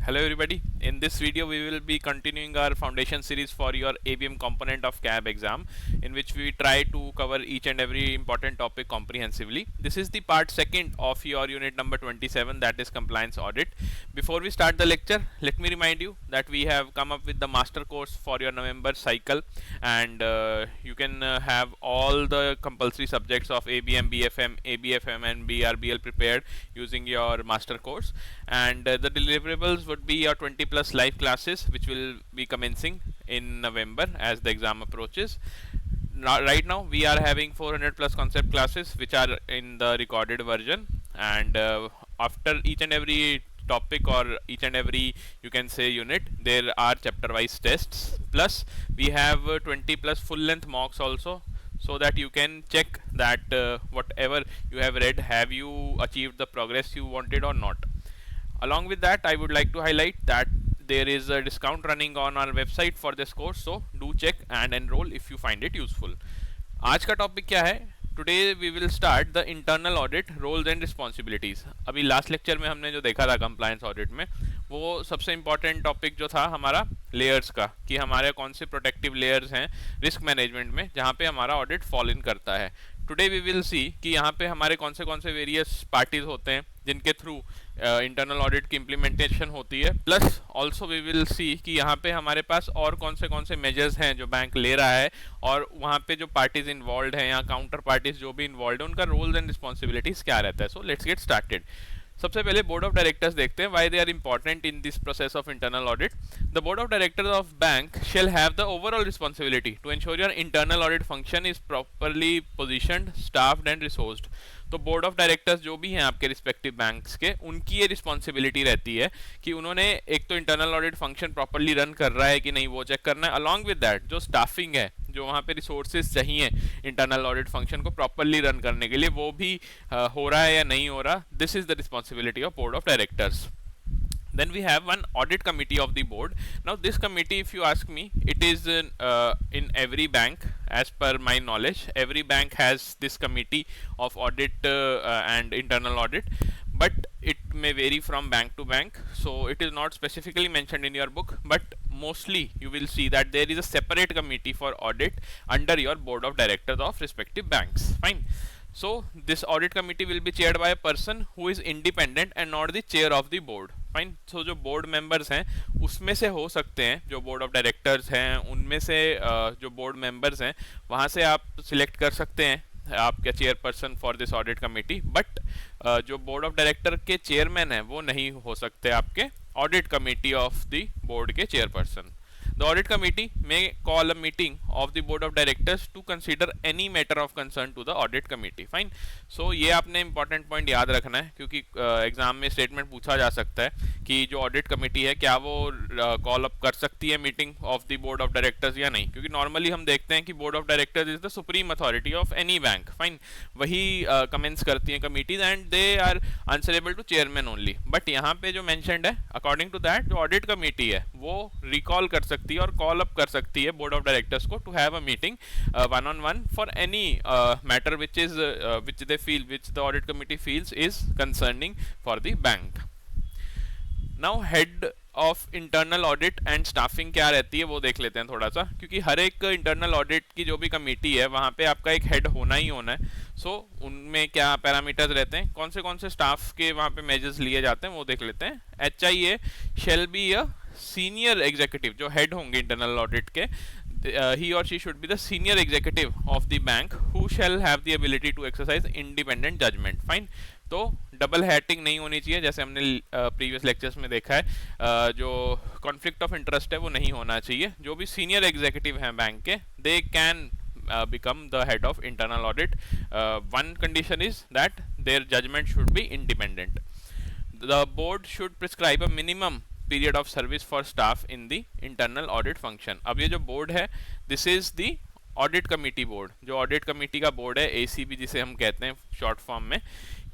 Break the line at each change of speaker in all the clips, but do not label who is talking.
Hello everybody. In this video we will be continuing our foundation series for your ABM component of CAB exam, in which we try to cover each and every important topic comprehensively. This is the part second of your unit number 27, that is compliance audit. Before we start the lecture, let me remind you that we have come up with the master course for your November cycle, and you can have all the compulsory subjects of ABM, BFM, ABFM and BRBL prepared using your master course, and the deliverables would be your 20 plus live classes which will be commencing in November as the exam approaches. Right now we are having 400 plus concept classes which are in the recorded version, and after each and every topic or each and every, you can say, unit, there are chapter wise tests, plus we have 20 plus full length mocks also, so that you can check that whatever you have read, have you achieved the progress you wanted or not. Along with that, I would like to highlight that there is a discount running on our website for this course, so do check and enroll if you find it useful. आज का topic क्या है? Today we will start the internal audit roles and responsibilities. अभी last lecture में हमने जो देखा था कंप्लायंस ऑडिट में, वो सबसे इंपॉर्टेंट टॉपिक जो था हमारा लेयर्स का, कि हमारे कौन से प्रोटेक्टिव लेयर्स हैं रिस्क मैनेजमेंट में जहाँ पे हमारा ऑडिट फॉल इन करता है. टुडे वी विल सी कि यहाँ पे हमारे कौन से वेरियस पार्टीज होते हैं जिनके थ्रू इंटरनल ऑडिट की इम्प्लीमेंटेशन होती है. Plus also we will see कि यहाँ पे हमारे पास और कौन से मेजर्स हैं जो बैंक ले रहा है, और वहाँ पे जो पार्टीज इन्वॉल्व हैं या काउंटर पार्टीज जो भी इन्वॉल्व है, उनका रोल्स एंड रिस्पॉन्सिबिलिटीज क्या रहता है. So let's get started. सबसे पहले बोर्ड ऑफ डायरेक्टर्स देखते हैं, why they are important in this process of internal audit. The board of directors of bank shall have the overall responsibility to ensure your internal audit function is properly positioned, staffed and resourced. तो board of directors जो भी हैं आपके respective banks के, उनकी ये responsibility रहती है कि उन्होंने एक तो internal audit function properly run कर रहा है कि नहीं वो चेक करना है. अलॉन्ग विद दैट जो स्टाफिंग है, जो वहाँ पे रिसोर्सेज चाहिए इंटरनल ऑडिट फंक्शन को प्रॉपरली रन करने के लिए, वो भी हो रहा है या नहीं हो रहा. This is the responsibility of board of directors. Then we have one audit committee of the board. Now this committee, if you ask me, it is in every bank. As per my knowledge, every bank has this committee of audit and internal audit, but it may vary from bank to bank, so it is not specifically mentioned in your book, but mostly you will see that there is a separate committee for audit under your board of directors of respective banks. Fine. So this audit committee will be chaired by a person who is independent and not the chair of the board. Fine. So जो board members हैं उसमें से हो सकते हैं, जो board of directors हैं उनमें से जो board members हैं वहाँ से आप select कर सकते हैं आपके chairperson for this audit committee, but जो बोर्ड ऑफ डायरेक्टर के चेयरमैन हैं वो नहीं हो सकते आपके audit committee of the board के chairperson. The audit committee may call a meeting of the board of directors to consider any matter of concern to the audit committee. Fine. So ये आपने important point याद रखना है, क्योंकि exam में statement पूछा जा सकता है कि जो ऑडिट कमेटी है क्या वो कॉल अप कर सकती है meeting of the board of directors या नहीं, क्योंकि नॉर्मली हम देखते हैं कि board of directors is the supreme authority of any bank. Fine. वही कमेंट्स करती हैं committees and they are answerable to chairman only. But यहाँ पे जो मैंशनड है, अकॉर्डिंग टू दैट जो ऑडिट कमेटी है वो रिकॉल कर सकती है और कॉल अप कर सकती है बोर्ड ऑफ डायरेक्टर्स को to have a meeting one on one for any matter which they feel, which the audit committee feels is concerning for the bank. Now head of internal audit and staffing क्या रहती है वो देख लेते हैं थोड़ा सा, क्योंकि हर एक इंटरनल ऑडिट की जो भी कमेटी है वहाँ पे आपका एक हेड होना ही होना है. सो उनमें क्या पैरामीटर्स रहते हैं, कौन से स्टाफ के वहाँ पे मेजर्स लिए जाते हैं वो देख लेते हैं. HIA shall be a senior executive, जो हेड होंगे इंटरनल ऑडिट के, he or she should be the senior executive of the bank who shall have the ability to exercise independent judgment. Fine. तो डबल हैटिंग नहीं होनी चाहिए, जैसे हमने previous lectures में देखा है. जो कॉन्फ्लिक्ट ऑफ इंटरेस्ट है वो नहीं होना चाहिए. जो भी सीनियर एग्जीक्यूटिव हैं बैंक के, they can become the head of internal audit. One condition is that their judgment should be independent. The board should prescribe a minimum period of service for staff in the internal audit function. अब ये जो board है, this is the audit committee board. जो audit committee का board है, ACB जिसे हम कहते हैं शॉर्ट फॉर्म में,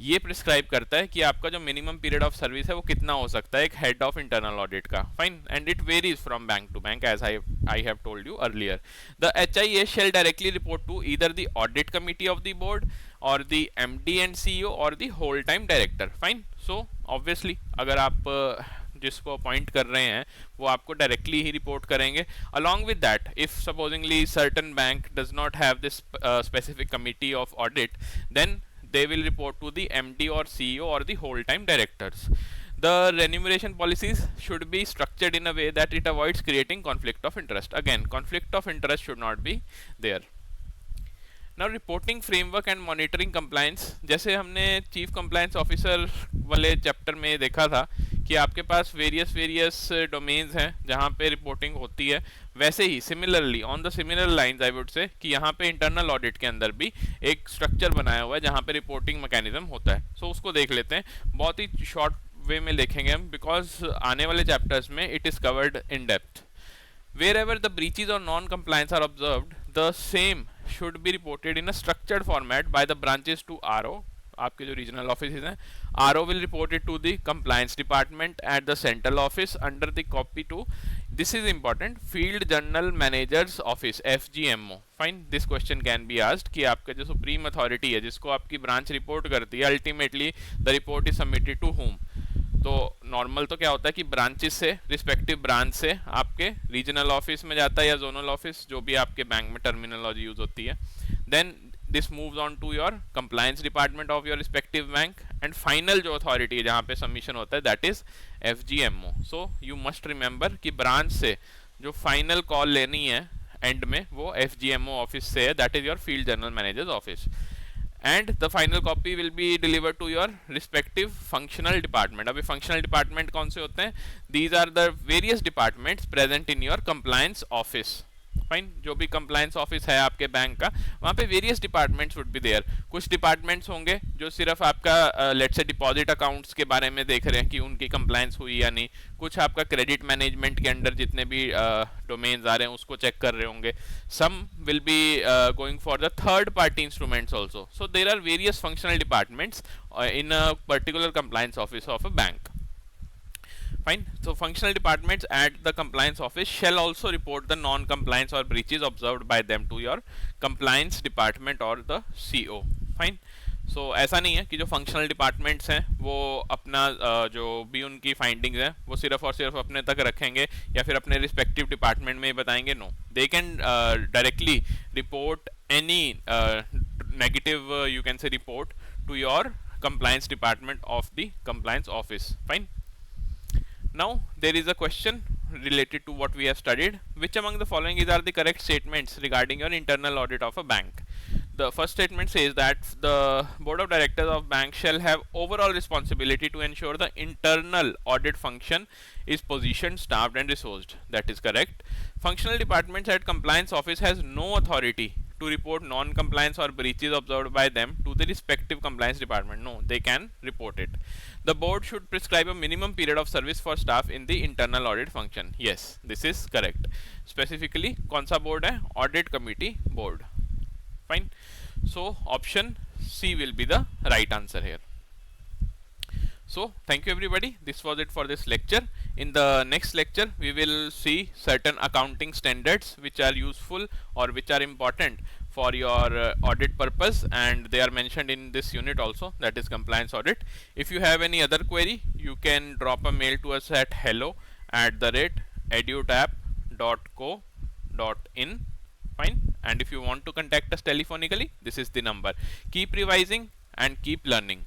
ये प्रिस्क्राइब करता है कि आपका जो मिनिमम पीरियड ऑफ सर्विस है वो कितना हो सकता है एक हेड ऑफ इंटरनल ऑडिट का. Fine. And it varies from bank to bank as I have told you earlier. The HIA shall directly report to either the audit committee of the board और the MD and CEO और the whole time director. Fine. So obviously अगर आप जिसको appoint कर रहे हैं वो आपको डायरेक्टली ही रिपोर्ट करेंगे. Along with that, if supposingly certain bank does not have this specific committee of audit, then they will report to the MD or CEO or the whole time directors. The remuneration policies should be structured in a way that it avoids creating conflict of interest. Again, conflict of interest should not be there. Now reporting framework and monitoring compliance, जैसे हमने chief compliance officer वाले chapter में देखा था कि आपके पास various domains हैं जहाँ पे रिपोर्टिंग होती है, वैसे ही similarly on the similar lines I would say कि यहाँ पे इंटरनल ऑडिट के अंदर भी एक स्ट्रक्चर बनाया हुआ है जहाँ पे रिपोर्टिंग मैकेनिज्म होता है. सो उसको देख लेते हैं, बहुत ही शॉर्ट वे में देखेंगे हम, बिकॉज आने वाले चैप्टर्स में it is covered in depth. Wherever the breaches or non-compliance are observed, the same should be reported in a structured format by the branches to RO. आपके जो रीजनल ऑफिस हैं, RO will report it to the compliance department at the central office under the copy to, this is important, field journal managers office FGMO. Fine, this question can be asked कि आपका जो supreme authority है जिसको आपकी branch report करती है, ultimately the report is submitted to whom. तो normal तो क्या होता है कि ब्रांचेस से, रिस्पेक्टिव ब्रांच से आपके रीजनल ऑफिस में जाता है या जोनल ऑफिस, जो भी आपके बैंक में टर्मिनोलॉजी यूज होती है. Then this moves on to your compliance department of your respective bank, and final जो अथॉरिटी है जहाँ पे सबमिशन होता है that is FGMO. So you must remember कि ब्रांच से जो फाइनल कॉल लेनी है एंड में वो FGMO ऑफिस से है, that is your field general managers office. And the final copy will be delivered to your respective functional department. अभी functional department कौन से होते हैं? These are the various departments present in your compliance office. Fine, जो भी compliance office है आपके bank का, वहाँ पे various departments would be there. कुछ डिपार्टमेंट्स होंगे जो सिर्फ आपका लेट्स से डिपॉजिट अकाउंट्स के बारे में देख रहे हैं कि उनकी कंप्लायंस हुई या नहीं. कुछ आपका क्रेडिट मैनेजमेंट के अंडर जितने भी डोमेन्स आ रहे हैं उसको चेक कर रहे होंगे. Some will be going for the third party instruments also. So there are various functional departments in a particular compliance office of a bank. Fine. So functional departments at the compliance office shall also report the non-compliance or breaches observed by them to your compliance department or the CO. Fine. So ऐसा नहीं है कि जो functional departments हैं वो अपना जो भी उनकी findings हैं वो सिर्फ और सिर्फ अपने तक रखेंगे या फिर अपने respective department में ही बताएंगे. No, they can directly report any negative you can say report to your compliance department of the compliance office. Fine. Now there is a question related to what we have studied. Which among the following are the correct statements regarding your internal audit of a bank? The first statement says that the board of directors of bank shall have overall responsibility to ensure the internal audit function is positioned, staffed and resourced. That is correct. Functional departments at compliance office has no authority to report non-compliance or breaches observed by them to the respective compliance department. No, they can report it. The board should prescribe a minimum period of service for staff in the internal audit function. Yes, this is correct. Specifically, कौन सा board है? Audit committee board. Fine. So option C will be the right answer here. So thank you everybody. This was it for this lecture. In the next lecture, we will see certain accounting standards which are useful or which are important for your audit purpose, and they are mentioned in this unit also, that is compliance audit. If you have any other query, you can drop a mail to us at hello@edutap.co.in. Fine. And if you want to contact us telephonically, this is the number. Keep revising and keep learning.